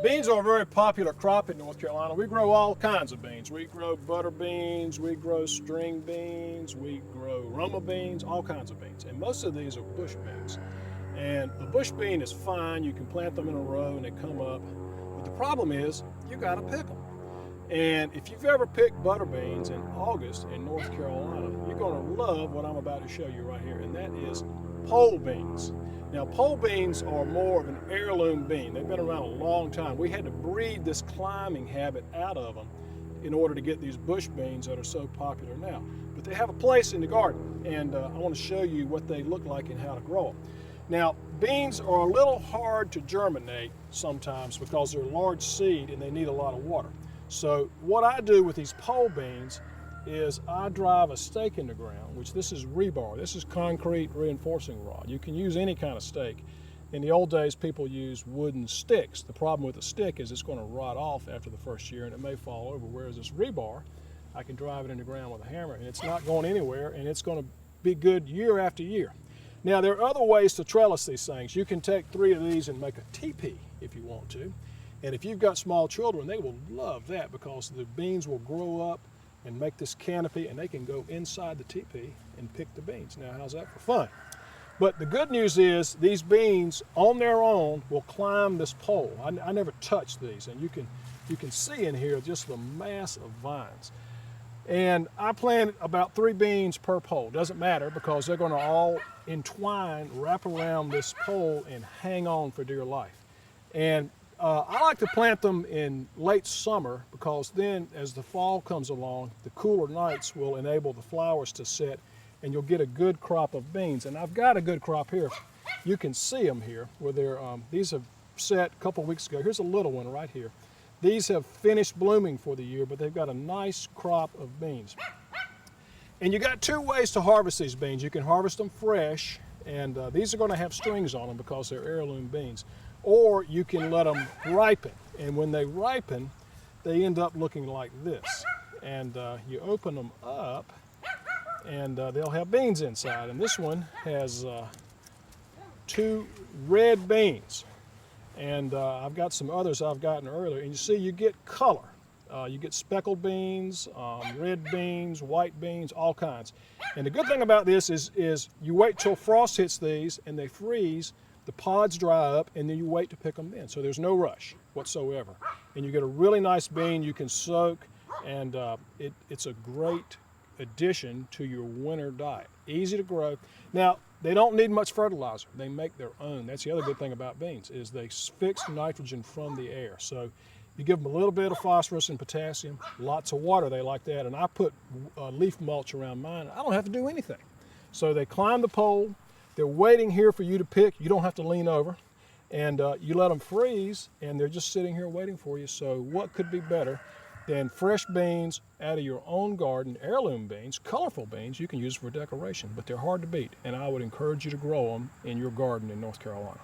Beans are a very popular crop in North Carolina. We grow all kinds of beans. We grow butter beans, we grow string beans, we grow Roma beans, all kinds of beans. And most of these are bush beans. And a bush bean is fine. You can plant them in a row and they come up. But the problem is you got to pick them. And if you've ever picked butter beans in August in North Carolina, you're going to love what I'm about to show you right here, and that is pole beans. Now, pole beans are more of an heirloom bean. They've been around a long time. We had to breed this climbing habit out of them in order to get these bush beans that are so popular now. But they have a place in the garden, and I want to show you what they look like and how to grow them. Now, beans are a little hard to germinate sometimes because they're a large seed and they need a lot of water. So what I do with these pole beans is I drive a stake in the ground, which this is rebar. This is concrete reinforcing rod. You can use any kind of stake. In the old days, people used wooden sticks. The problem with a stick is it's going to rot off after the first year and it may fall over, whereas this rebar, I can drive it in the ground with a hammer and it's not going anywhere and it's going to be good year after year. Now, there are other ways to trellis these things. You can take 3 of these and make a teepee if you want to. And if you've got small children, they will love that because the beans will grow up and make this canopy and they can go inside the teepee and pick the beans. Now, how's that for fun? But the good news is these beans on their own will climb this pole. I never touch these, and you can see in here just the mass of vines. And I plant about 3 beans per pole. Doesn't matter because they're going to all entwine, wrap around this pole and hang on for dear life. And I like to plant them in late summer because then as the fall comes along, the cooler nights will enable the flowers to set and you'll get a good crop of beans. And I've got a good crop here. You can see them here where they're, these have set a couple of weeks ago. Here's a little one right here. These have finished blooming for the year, but they've got a nice crop of beans. And you got 2 ways to harvest these beans. You can harvest them fresh, and these are going to have strings on them because they're heirloom beans. Or you can let them ripen, and when they ripen, they end up looking like this. And you open them up, and they'll have beans inside. And this one has 2 red beans. And I've got some others I've gotten earlier, and you see you get color. You get speckled beans, red beans, white beans, all kinds. And the good thing about this is you wait till frost hits these and they freeze, the pods dry up, and then you wait to pick them in. So there's no rush whatsoever. And you get a really nice bean you can soak, and it's a great addition to your winter diet. Easy to grow. Now, they don't need much fertilizer. They make their own. That's the other good thing about beans is they fix nitrogen from the air. So you give them a little bit of phosphorus and potassium, lots of water, they like that. And I put leaf mulch around mine. I don't have to do anything. So they climb the pole. They're waiting here for you to pick. You don't have to lean over. And you let them freeze, and they're just sitting here waiting for you. So what could be better than fresh beans out of your own garden, heirloom beans, colorful beans you can use for decoration, but they're hard to beat. And I would encourage you to grow them in your garden in North Carolina.